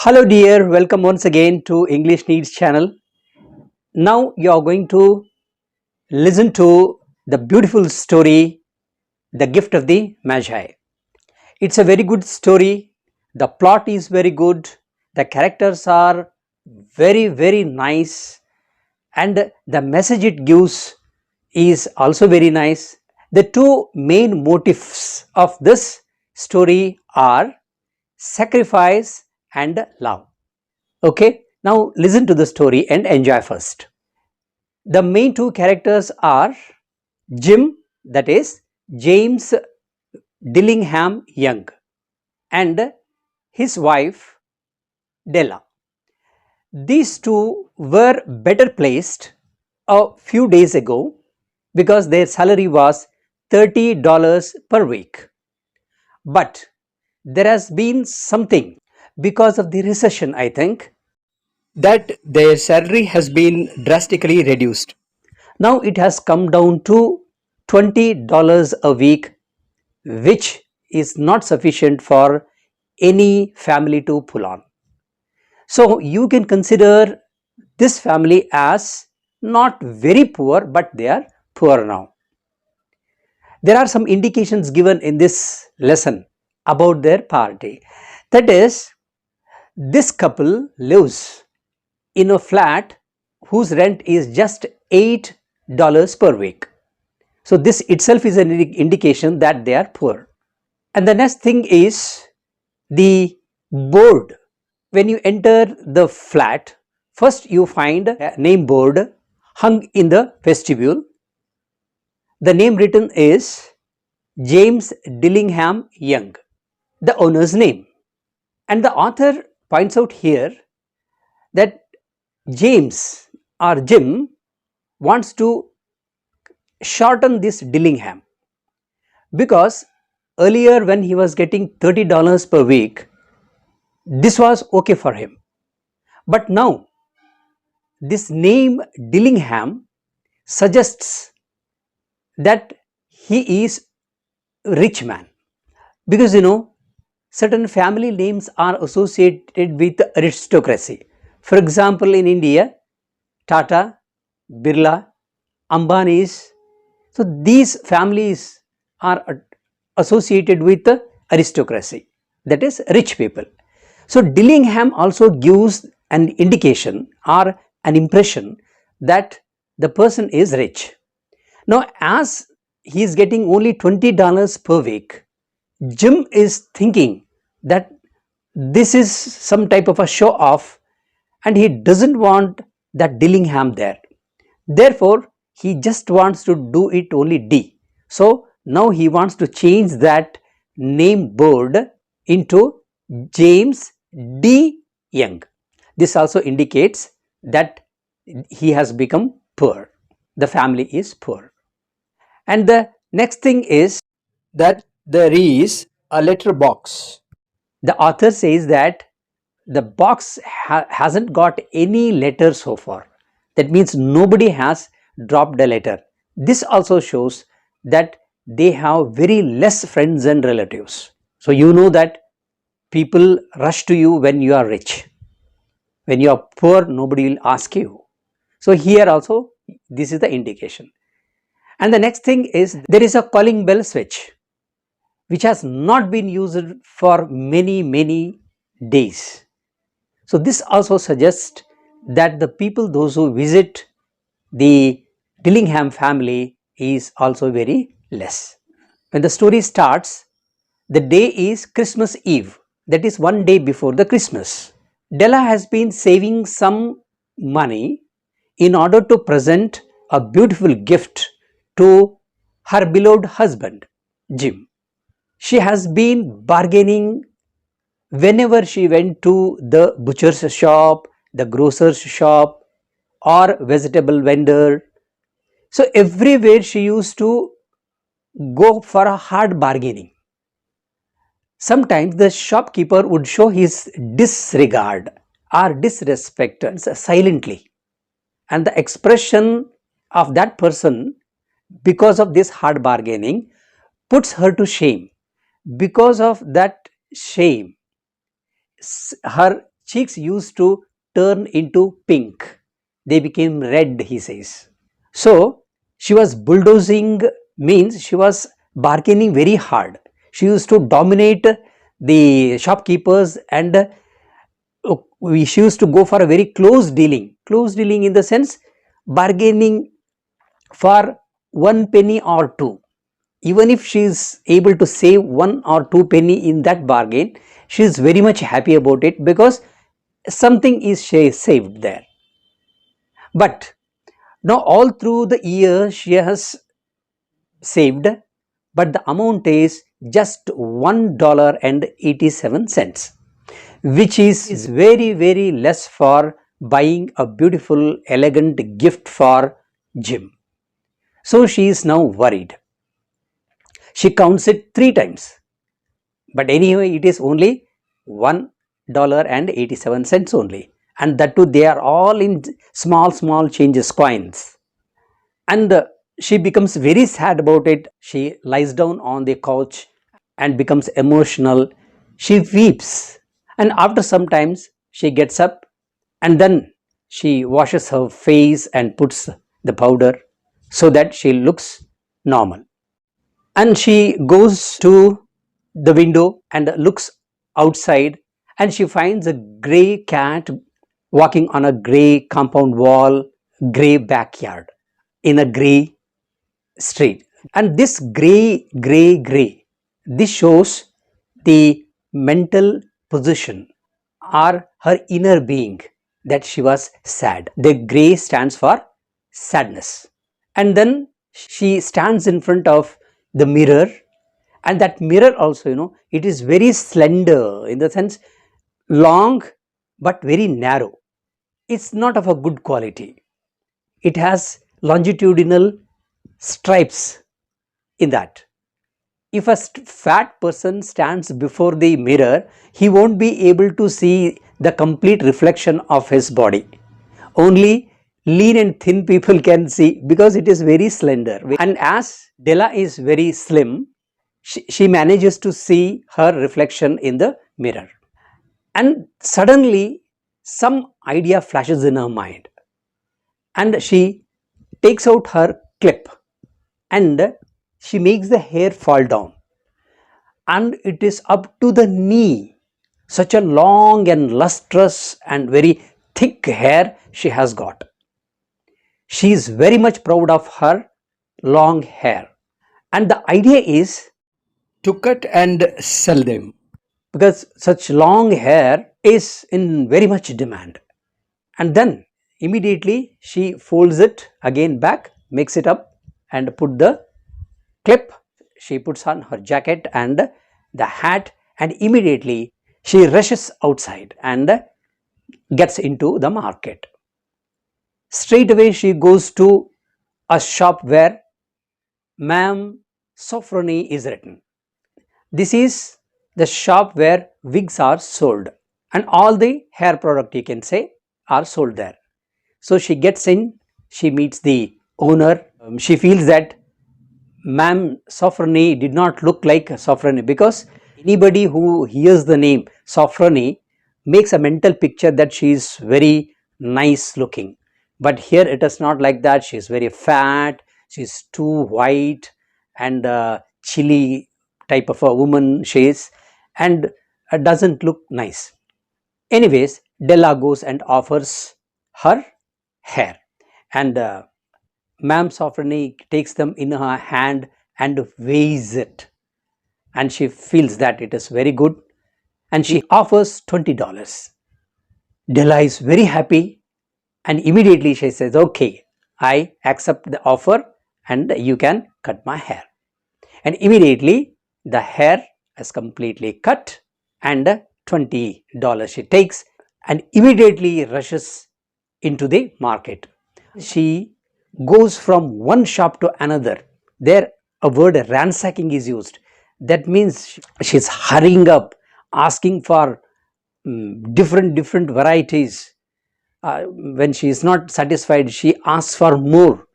Hello dear, welcome once again to English Needs channel. Now you are going to listen to the beautiful story, The Gift of the Magi. It's a very good story. The plot is very good. The characters are very nice, and the message it gives is also very nice. The two main motifs of this story are sacrifice and love. Okay, now listen to the story and enjoy first. The main two characters are Jim, that is James Dillingham Young, and his wife Della. These two were better placed a few days ago because their salary was $30 per week. But there has been something because of the recession, I think, that their salary has been drastically reduced. Now it has come down to $20 a week, which is not sufficient for any family to pull on. So you can consider this family as not very poor, but they are poor now. There are some indications given in this lesson about their poverty. That is, this couple lives in a flat whose rent is just $8 per week. So this itself is an indication that they are poor. And the next thing is the board. When you enter the flat, first you find a name board hung in the vestibule. The name written is James Dillingham Young, the owner's name. And the author points out here that James or Jim wants to shorten this Dillingham because earlier when he was getting $30 per week, this was okay for him. But now this name Dillingham suggests that he is a rich man, because certain family names are associated with aristocracy. For example, in India, Tata, Birla, Ambanis, so these families are associated with the aristocracy, that is rich people. So Dillingham also gives an indication or an impression that the person is rich. Now as he is getting only $20 per week, Jim is thinking that this is some type of a show off and he doesn't want that Dillingham there. Therefore, he just wants to do it only D. So now he wants to change that name board into James D. Young. This also indicates that he has become poor. The family is poor. And the next thing is that there is a letter box. The author says that the box hasn't got any letter so far. That means nobody has dropped a letter. This also shows that they have very less friends and relatives. So you know that people rush to you when you are rich. When you are poor, nobody will ask you. So here also this is the indication. And the next thing is there is a calling bell switch which has not been used for many days. So this also suggests that the people, those who visit the Dillingham family, is also very less. When the story starts, the day is Christmas Eve, that is one day before the Christmas. Della has been saving some money in order to present a beautiful gift to her beloved husband, Jim. She has been bargaining whenever she went to the butcher's shop, the grocer's shop, or vegetable vendor. So everywhere she used to go for a hard bargaining. Sometimes the shopkeeper would show his disregard or disrespect silently, and the expression of that person because of this hard bargaining puts her to shame. Because of that shame, her cheeks used to turn into pink. They became red, he says. So she was bulldozing, means she was bargaining very hard. She used to dominate the shopkeepers, and she used to go for a very close dealing in the sense bargaining for 1 penny or two. Even if she is able to save 1 or 2 penny in that bargain, she is very much happy about it because something is saved there. But now all through the year she has saved, but the amount is just $1.87, which is very less for buying a beautiful elegant gift for Jim. So she is now worried. She counts it 3 times, but anyway it is only $1.87 only, and that too they are all in small changes, coins. And she becomes very sad about it. She lies down on the couch and becomes emotional. She weeps, and after some times she gets up, and then she washes her face and puts the powder so that she looks normal. And she goes to the window and looks outside, and she finds a grey cat walking on a grey compound wall, grey backyard, in a grey street. And this gray, this shows the mental position or her inner being, that she was sad. The gray stands for sadness. And then she stands in front of the mirror, and that mirror also, it is very slender, in the sense long but very narrow. It's not of a good quality. It has longitudinal stripes in that. If a fat person stands before the mirror, he won't be able to see the complete reflection of his body. Only lean and thin people can see, because it is very slender. And as Della is very slim, she manages to see her reflection in the mirror. And suddenly some idea flashes in her mind, and she takes out her clip and she makes the hair fall down, and it is up to the knee. Such a long and lustrous and very thick hair she has got. She is very much proud of her long hair, and the idea is to cut and sell them, because such long hair is in very much demand. And then immediately she folds it again back, makes it up, and put the clip. She puts on her jacket and the hat, and immediately she rushes outside and gets into the market. Straight away she goes to a shop where Ma'am Sophrony is written. This is the shop where wigs are sold, and all the hair product, you can say, are sold there. So she gets in, she meets the owner. She feels that Ma'am Sophrony did not look like Sophrony, because anybody who hears the name Sophrony makes a mental picture that she is very nice looking. But here it is not like that. She is very fat, she is too white and chilly type of a woman she is, and doesn't look nice. Anyways, Della goes and offers her hair, and Ma'am Sophrony takes them in her hand and weighs it, and she feels that it is very good, and she offers $20. Della is very happy, and immediately she says, okay, I accept the offer and you can cut my hair. And immediately the hair is completely cut, and $20 she takes, and immediately rushes into the market. She goes from one shop to another. There a word ransacking is used. That means she is hurrying up, asking for different varieties. When she is not satisfied, she asks for more,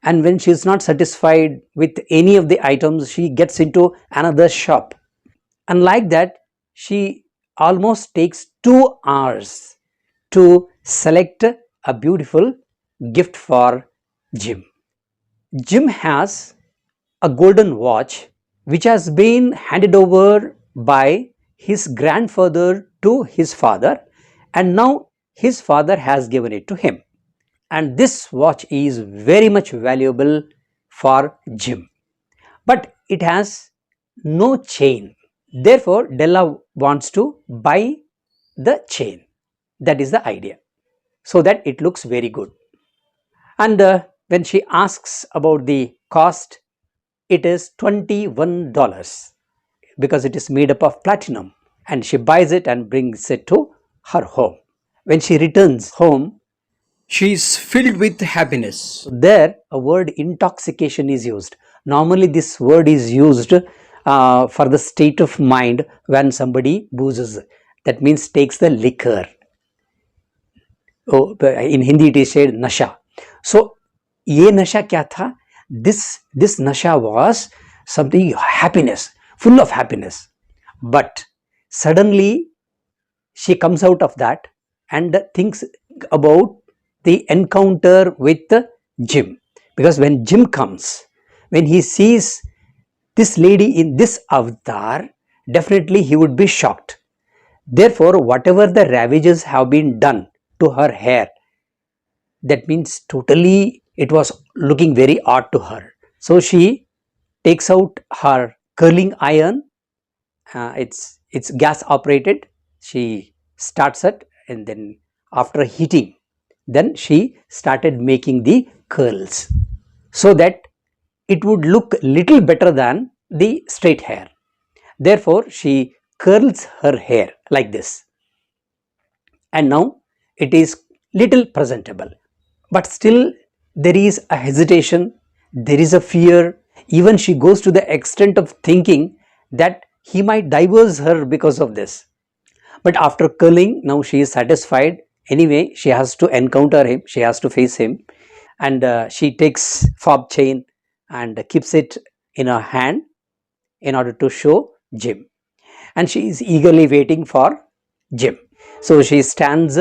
and when she is not satisfied with any of the items, she gets into another shop, and like that she almost takes 2 hours to select a beautiful gift for Jim. Jim has a golden watch which has been handed over by his grandfather to his father, and now his father has given it to him. And this watch is very much valuable for Jim, but it has no chain. Therefore, Della wants to buy the chain. That is the idea, so that it looks very good. And when she asks about the cost, it is $21 because it is made up of platinum, and she buys it and brings it to her home. When she returns home, she is filled with happiness. There, a word intoxication is used. Normally, this word is used for the state of mind when somebody boozes. That means takes the liquor. Oh, in Hindi it is said nasha. So, ये नशा क्या था? This nasha was something happiness, full of happiness. But suddenly she comes out of that and thinks about the encounter with Jim. Because when Jim comes, when he sees this lady in this avatar, definitely he would be shocked. Therefore, whatever the ravages have been done to her hair, that means totally it was looking very odd to her. So she takes out her curling iron. It's gas operated. She starts it, and then after heating, then she started making the curls so that it would look little better than the straight hair. Therefore, she curls her hair like this, and now it is little presentable. But still there is a hesitation, there is a fear. Even she goes to the extent of thinking that he might divorce her because of this. But after curling, now she is satisfied. Anyway, she has to encounter him, she has to face him, and she takes fob chain and keeps it in her hand in order to show Jim. And she is eagerly waiting for Jim. So she stands.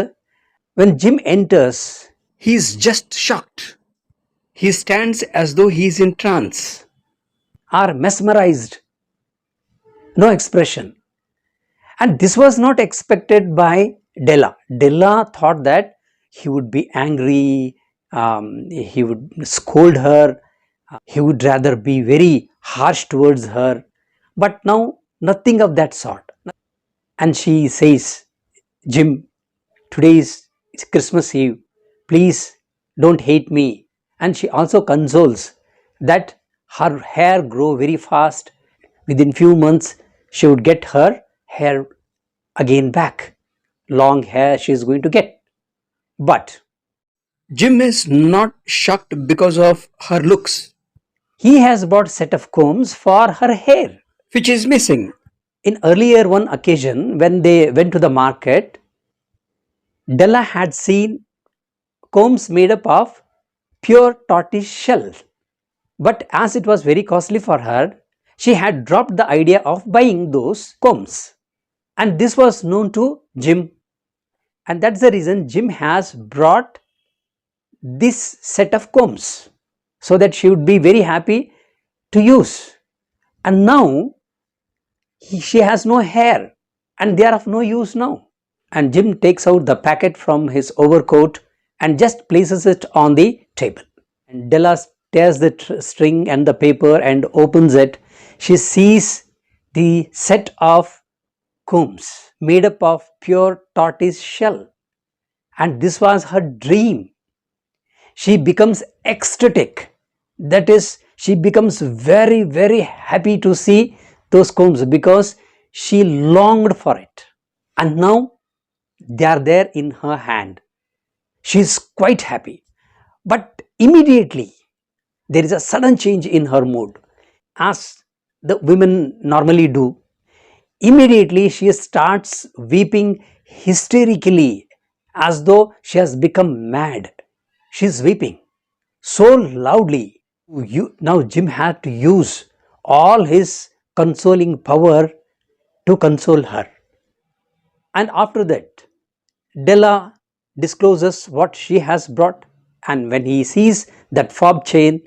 When Jim enters, he is just shocked. He stands as though he is in trance or mesmerized. No expression. And this was not expected by Della. Della thought that he would be angry, he would scold her, he would rather be very harsh towards her. But now nothing of that sort. And she says, Jim, today is Christmas Eve. Please don't hate me. And she also consoles that her hair grow very fast. Within few months, she would get her hair again back. Long hair she is going to get. But Jim is not shocked because of her looks. He has bought set of combs for her hair, which is missing. In earlier one occasion, when they went to the market, Della had seen combs made up of pure tortoise shell. But as it was very costly for her, she had dropped the idea of buying those combs. And this was known to Jim. And that's the reason Jim has brought this set of combs so that she would be very happy to use. And now she has no hair and they are of no use now. And Jim takes out the packet from his overcoat and just places it on the table. And Della tears the string and the paper and opens it. She sees the set of combs made up of pure tortoise shell. And this was her dream. She becomes ecstatic. That is, she becomes very, very happy to see those combs because she longed for it. And now they are there in her hand. She is quite happy. But immediately there is a sudden change in her mood, as the women normally do. Immediately she starts weeping hysterically as though she has become mad. She is weeping so loudly. Now Jim had to use all his consoling power to console her. And after that, Della discloses what she has brought, and when he sees that fob chain,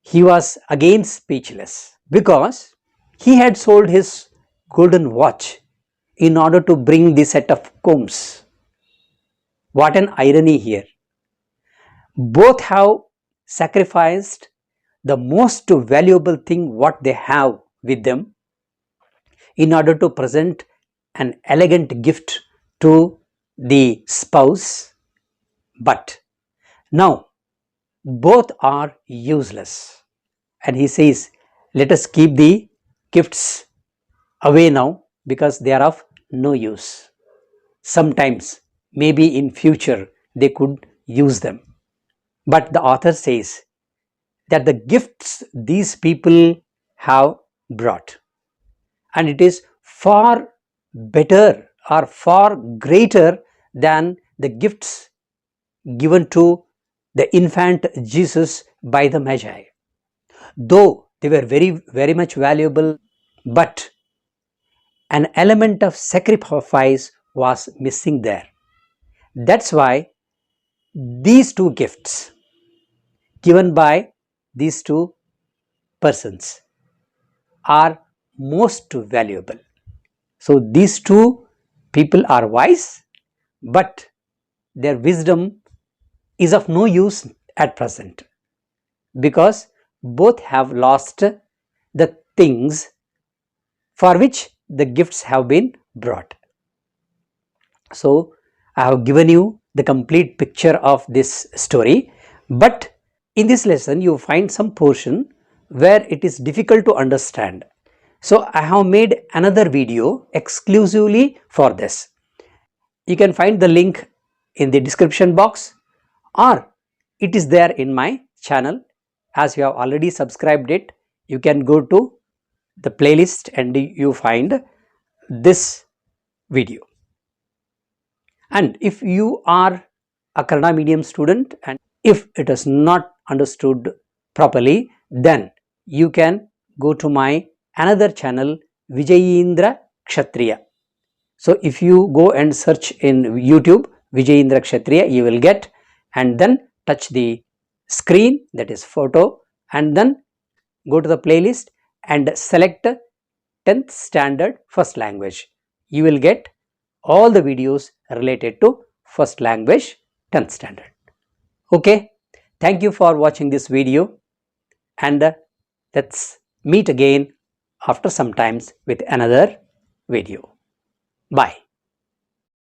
he was again speechless because he had sold his golden watch in order to bring the set of combs. What an irony here! Both have sacrificed the most valuable thing what they have with them in order to present an elegant gift to the spouse, but now both are useless. And he says, let us keep the gifts away now because they are of no use. Sometimes, maybe in future, they could use them. But the author says that the gifts these people have brought, and it is far better or far greater than the gifts given to the infant Jesus by the Magi. Though they were very much valuable, but an element of sacrifice was missing there. That's why these two gifts given by these two persons are most valuable. So these two people are wise, but their wisdom is of no use at present because both have lost the things for which the gifts have been brought. So I have given you the complete picture of this story, but in this lesson you find some portion where it is difficult to understand. So I have made another video exclusively for this. You can find the link in the description box, or it is there in my channel. As you have already subscribed it, you can go to the playlist and you find this video. And if you are a Kannada medium student and if it is not understood properly, then you can go to my another channel, Vijayendra Kshatriya. So if you go and search in YouTube Vijayendra Kshatriya, you will get, and then touch the screen, that is photo, and then go to the playlist and select 10th standard first language. You will get all the videos related to first language 10th standard. Okay, thank you for watching this video, and let's meet again after some times with another video. Bye.